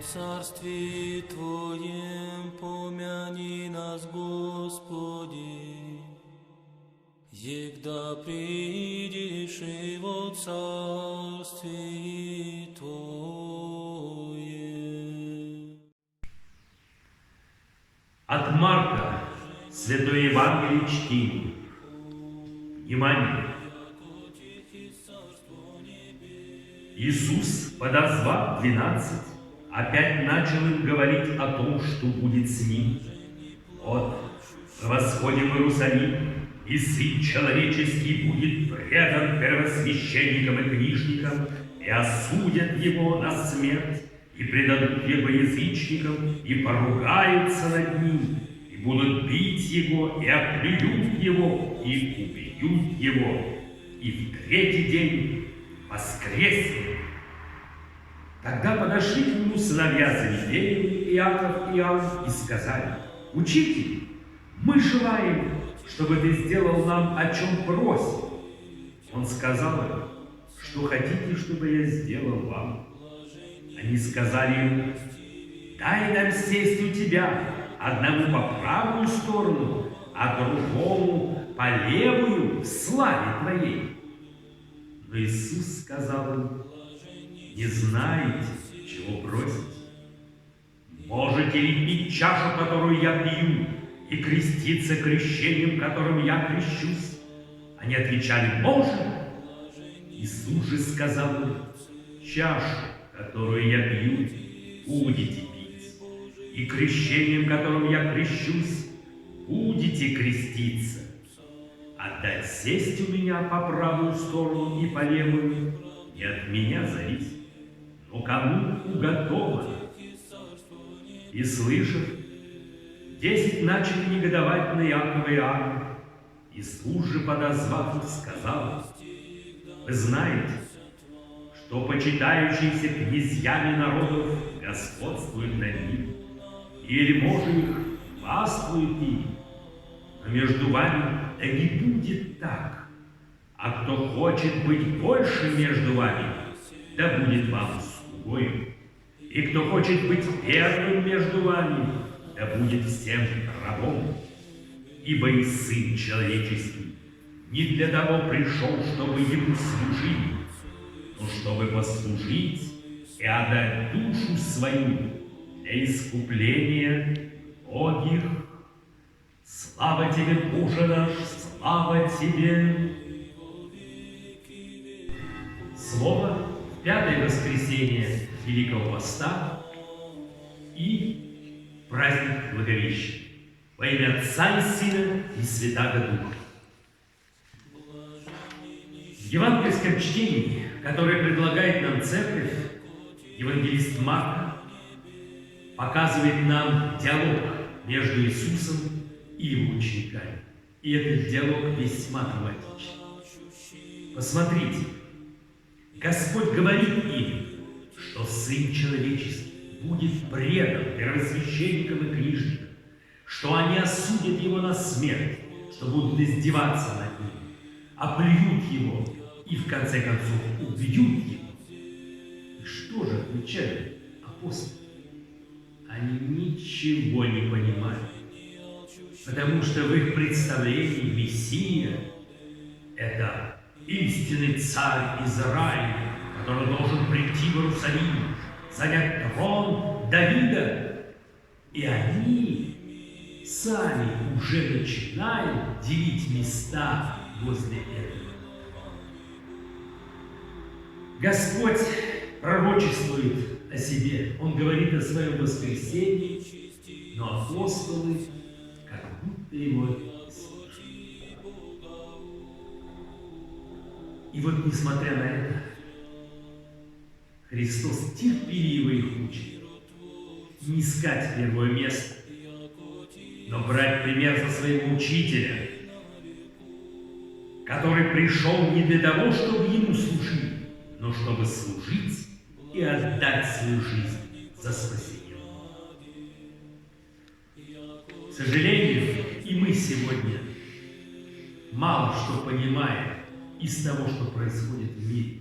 царстве Твоем помяни нас, Господи, егда придешь и во царстве Твоем. От Марка Святое Евангелие чтим. Внимание! Иисус, подозвав 12, опять начал им говорить о том, что будет с ним. Вот, мы восходим в Иерусалим, и Сын Человеческий будет предан первосвященникам и книжникам, и осудят его на смерть, и предадут его язычникам, и поругаются над ним, и будут бить его, и оплюют его, и убьют его, и в третий день воскреснет. Тогда подошли к нему сыновья Завидеевы, Иаков и Иоанн, и сказали: «Учитель, мы желаем, чтобы ты сделал нам, о чем просим». Он сказал им: «Что хотите, чтобы я сделал вам?» Они сказали ему: «Дай нам сесть у тебя, одному по правую сторону, а другому по левую в славе твоей». Но Иисус сказал им: «Не знаете, чего просите? Можете ли пить чашу, которую я пью, и креститься крещением, которым я крещусь?» Они отвечали: «Можем». Иисус же сказал им: «Чашу, которую я пью, будете пить, и крещением, которым я крещусь, будете креститься. Отдать сесть у меня по правую сторону и по левую не от меня зависит, но кому уготовано». И слышав, 10 начали негодовать на Иакова и Иоанна. Иисус же, подозвав их, сказал: «Вы знаете, что почитающиеся князьями народов господствуют над ними, и вельможи их властвуют ими. Но между вами да не будет так. А кто хочет быть больше между вами, да будет вам слугою. И кто хочет быть первым между вами, да будет всем рабом. Ибо и Сын Человеческий не для того пришел, чтобы ему служить, но чтобы послужить и отдать душу свою для искупления многих. Слава тебе, Боже наш, слава тебе!» Слово в пятое воскресенье Великого Поста и праздник Благовещения. Во имя Отца и Сына и Святаго Духа. В евангельском чтении, которое предлагает нам Церковь, евангелист Марк показывает нам диалог между Иисусом и его учениками. И этот диалог весьма драматичен. Посмотрите, Господь говорит им, что Сын Человеческий будет предан первосвященникам и книжникам, что они осудят его на смерть, что будут издеваться над ним, оплюют его и, в конце концов, убьют его. И что же отвечают апостолы? Они ничего не понимают, потому что в их представлении Мессия – это истинный царь Израиля, который должен прийти в Иерусалим, занять трон Давида. И они сами уже начинают делить места возле этого. Господь пророчествует о себе. Он говорит о своем воскресении, но апостолы как будто его не слышат. И вот, несмотря на это, Христос терпеливо их учит не искать первое место, но брать пример со своего учителя, который пришел не для того, чтобы ему служить, но чтобы служить и отдать свою жизнь за спасение. К сожалению, и мы сегодня мало что понимаем из того, что происходит в мире.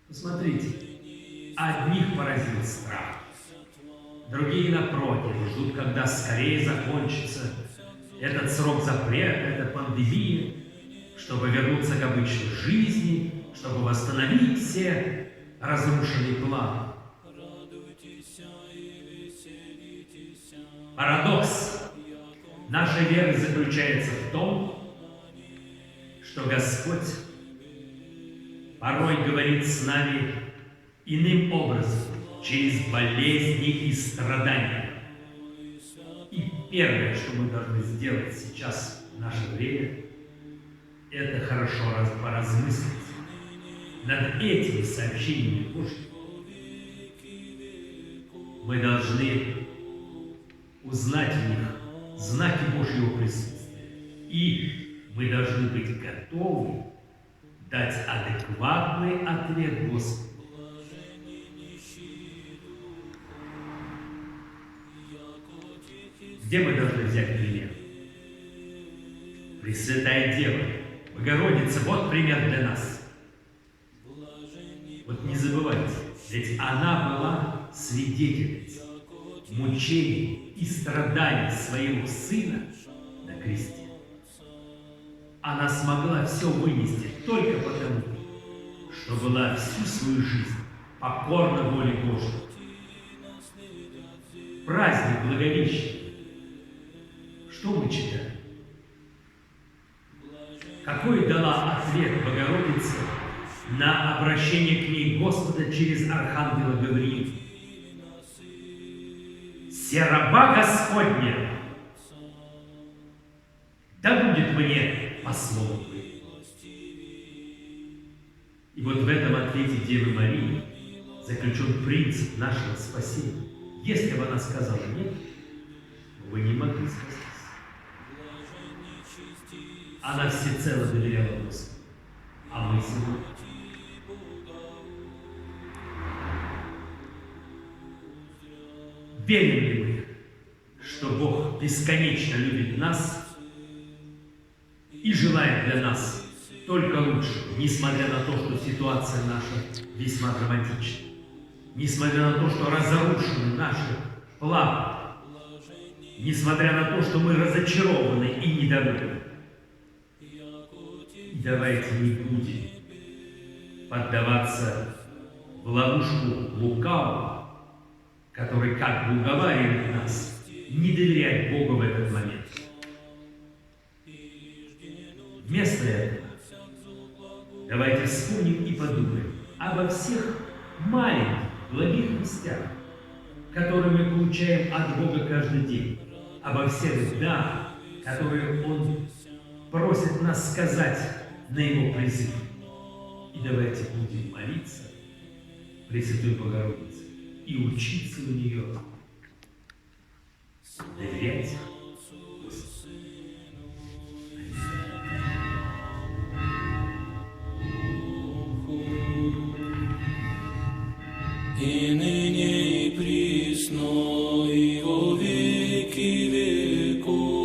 Посмотрите, одних поразил страх, Другие, напротив, ждут, когда скорее закончится этот срок запрета, эта пандемия, чтобы вернуться к обычной жизни, чтобы восстановить все разрушенные планы. Парадокс нашей веры заключается в том, что Господь порой говорит с нами иным образом, через болезни и страдания. И первое, что мы должны сделать сейчас в наше время, это хорошо поразмыслить над этими сообщениями Божьими. Мы должны узнать в них знаки Божьего присутствия. И мы должны быть готовы дать адекватный ответ Господу. Где мы должны взять пример? Пресвятая Дева, Богородица, вот пример для нас. Вот не забывайте, ведь она была свидетельницей мучений и страданий своего Сына на кресте. Она смогла все вынести только потому, что была всю свою жизнь покорна воле Божьей. Праздник Благовещения. Что мы читаем? Какой дала ответ Богородица на обращение к ней Господа через архангела Гавриила? «Се раба Господня, да будет мне по слову Твоему». И вот в этом ответе Девы Марии заключен принцип нашего спасения. Если бы она сказала «нет», вы не могли спастись. Она всецело доверяла Господу. А мы сегодня? Верим ли мы, что Бог бесконечно любит нас и желает для нас только лучше, несмотря на то, что ситуация наша весьма драматична, несмотря на то, что разрушены наши планы, несмотря на то, что мы разочарованы и недовольны? Давайте не будем поддаваться в ловушку лукавого, который как бы уговаривает нас не доверять Богу в этот момент. Вместо этого давайте вспомним и подумаем обо всех маленьких, благих вестях, которые мы получаем от Бога каждый день, обо всех «да», которые Он просит нас сказать на Его призыв. И давайте будем молиться Пресвятой Богородице и учиться у нее доверять Господу. И ныне и присно и во веки веков.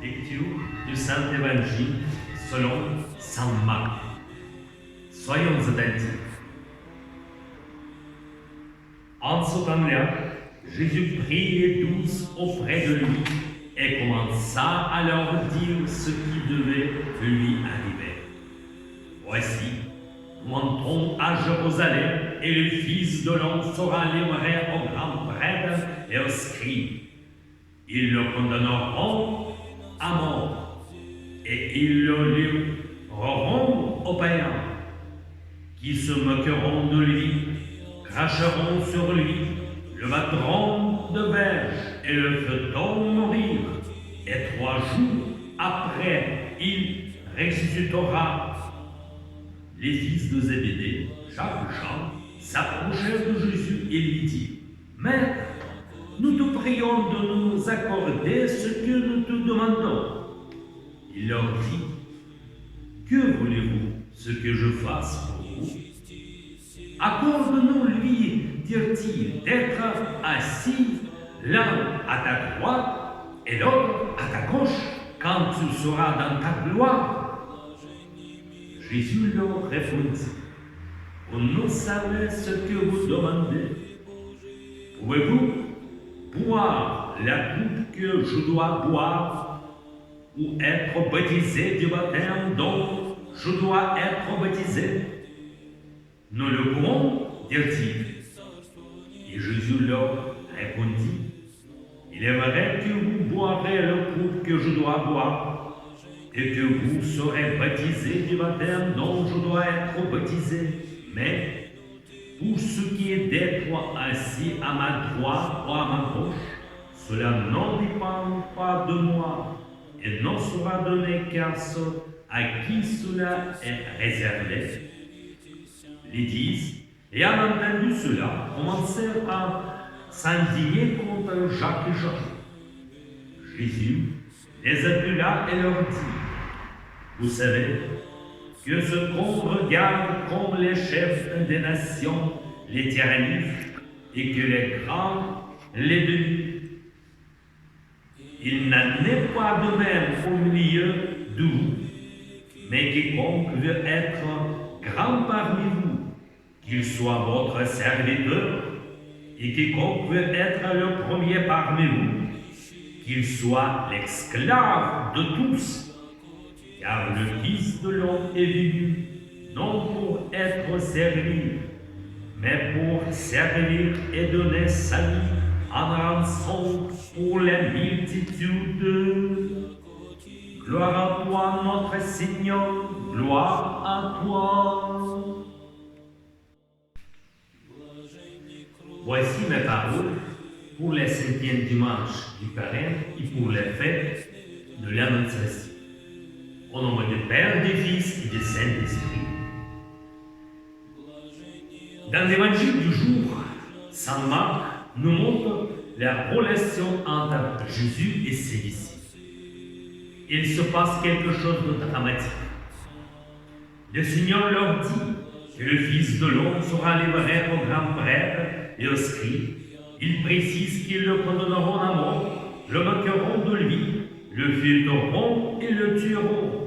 Lecture du Saint-Évangile selon Saint Marc. Soyons attentifs. En ce temps-là, Jésus prit les 12 auprès de lui et commença à leur dire ce qui devait lui arriver. Voici, nous montons à Jérusalem et le Fils de l'homme sera livré aux grands prêtres et aux scribes. Ils le condamneront à mort et ils le livreront aux païens qui se moqueront de lui, cracheront sur lui, le battront de verge et le feront mourir. Et 3 jours après, il ressuscitera. Les fils de Zébédée, Jacques et Jean, s'approchèrent de Jésus et lui dirent: Maître, nous te prions de nous accorder ce que nous te demandons. Il leur dit: Que voulez-vous ce que je fasse pour vous? Accorde-nous, lui, dire-t-il, d'être assis l'un à ta droite et l'autre à ta gauche quand tu seras dans ta gloire? Jésus leur répondit, vous ne savez ce que vous demandez. Pouvez-vous boire la coupe que je dois boire ou être baptisé du baptême dont je dois être baptisé? Nous le pouvons, dirent-ils. Et Jésus leur répondit, il est vrai que vous boirez la coupe que je dois boire et que vous serez baptisés du baptême dont je dois être baptisé. Mais pour ce qui est d'être assis à ma droite ou à ma gauche, cela n'en dépend pas de moi et n'en sera donné qu'à ceux à qui cela est réservé. Les 10, ayant entendu cela, commencèrent à s'indigner contre Jacques et Jean. Jésus les appela et leur dit, vous savez que ce qu'on regarde comme les chefs des nations les tyrannifient et que les grands les dominent. Il n'en est pas de même au milieu de vous, mais quiconque veut être grand parmi vous, qu'il soit votre serviteur, et quiconque veut être le premier parmi vous, qu'il soit l'esclave de tous. Car le Fils de l'homme est venu, non pour être servi, mais pour servir et donner sa vie en rançon pour les multitudes. Gloire à toi, notre Seigneur, gloire à toi. Voici mes paroles pour les 5e dimanche du Carême et pour les fêtes de l'Annonciation. Au nom du Père, du Fils et du Saint-Esprit. Dans l'évangile du jour, Saint Marc nous montre la relation entre Jésus et ses disciples. Il se passe quelque chose de dramatique. Le Seigneur leur dit que le Fils de l'homme sera livré aux grands prêtres et aux scribes. Il précise qu'ils le condamneront à mort, le moqueront de lui, le filtreront et le tueront.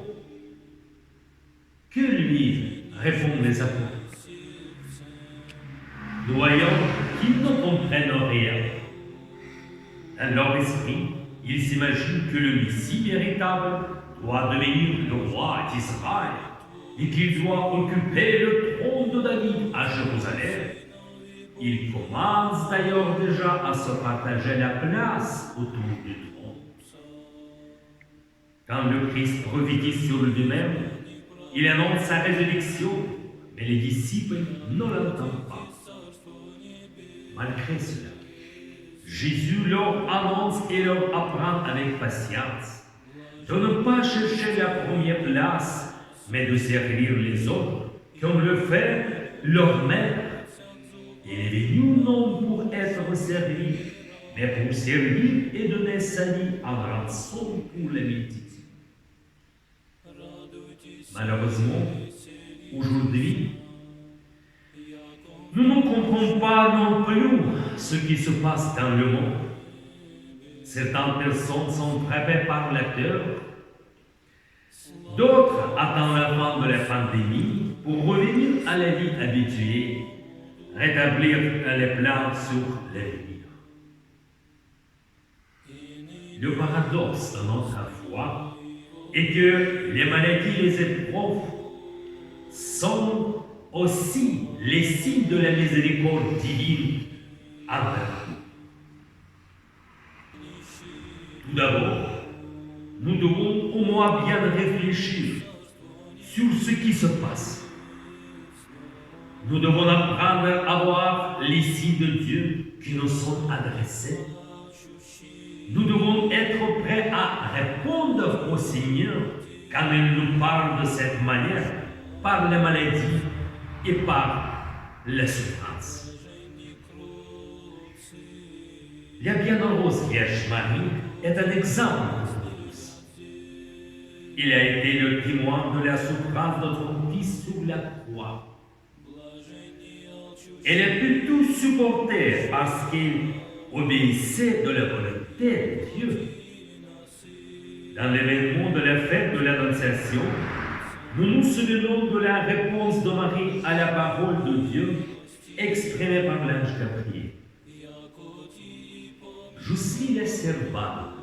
Que lui répondent les apôtres? Nous voyons qu'ils ne comprennent rien. Dans leur esprit, ils s'imaginent que le Messie véritable doit devenir le roi d'Israël et qu'il doit occuper le trône de David à Jérusalem. Ils commencent d'ailleurs déjà à se partager la place autour du trône. Quand le Christ revêtit sur lui-même, il annonce sa résurrection, mais les disciples ne l'entendent pas. Malgré cela, Jésus leur annonce et leur apprend avec patience de ne pas chercher la première place, mais de servir les autres comme le fait leur maître. Il est venu non pour être servi, mais pour servir et donner sa vie en rançon pour les multitudes. Malheureusement, aujourd'hui, nous ne comprenons pas non plus ce qui se passe dans le monde. Certaines personnes sont frappées par la peur, d'autres attendent la fin de la pandémie pour revenir à la vie habituée, rétablir les plans sur l'avenir. Le paradoxe de notre foi est que les maladies et les épreuves sont aussi les signes de la miséricorde divine envers nous. Tout d'abord, nous devons au moins bien réfléchir sur ce qui se passe. Nous devons apprendre à voir les signes de Dieu qui nous sont adressés. Nous devons être prêts à répondre au Seigneur quand il nous parle de cette manière, par les maladies et par la souffrance. La bienheureuse Vierge Marie est un exemple pour tous. Il a été le témoin de la souffrance de son Fils sur la croix. Elle a pu tout supporter parce qu'elle obéissait de la volonté de Dieu. Dans l'événement de la fête de l'Annonciation, nous nous souvenons de la réponse de Marie à la parole de Dieu exprimée par l'ange Gabriel. Je suis la servante.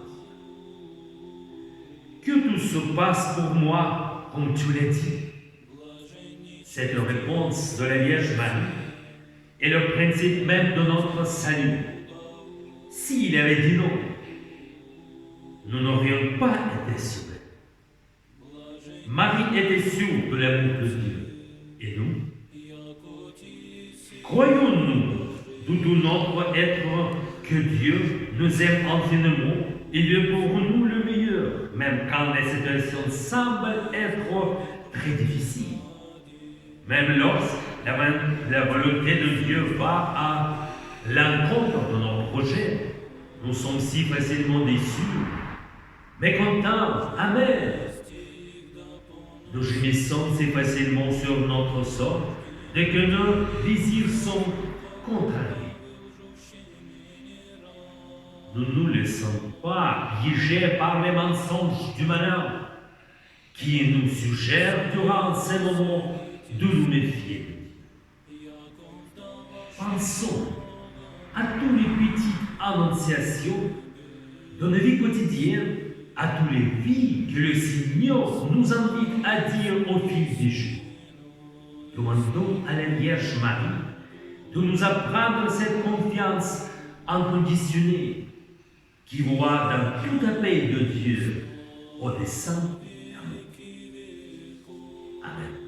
Que tout se passe pour moi comme tu l'as dit. Cette réponse de la Vierge Marie est le principe même de notre salut. S'il avait dit non, nous n'aurions pas été sauvés. Marie était sûre de l'amour de Dieu. Et nous? Croyons-nous de tout notre être que Dieu nous aime infiniment et veut pour nous le meilleur, même quand les situations semblent être très difficiles? Même lorsque la volonté de Dieu va à l'encontre de nos projets, nous sommes si facilement déçus, mécontents, amers. Nous gémissons si facilement sur notre sort dès que nos désirs sont contrariés. Nous ne nous laissons pas piéger par les mensonges du malin qui nous suggère durant ces moments de nous méfier. Pensons à toutes les petites annonciations de nos vies quotidiennes, à toutes les vies que le Seigneur nous invite à dire au fil des jours. Demandons à la Vierge Marie de nous apprendre cette confiance inconditionnée qui voit dans tout appel de Dieu au dessein d'amour. Amen.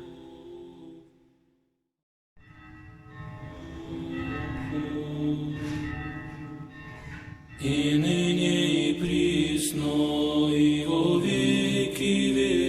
И ныне и присно, и во веки веков.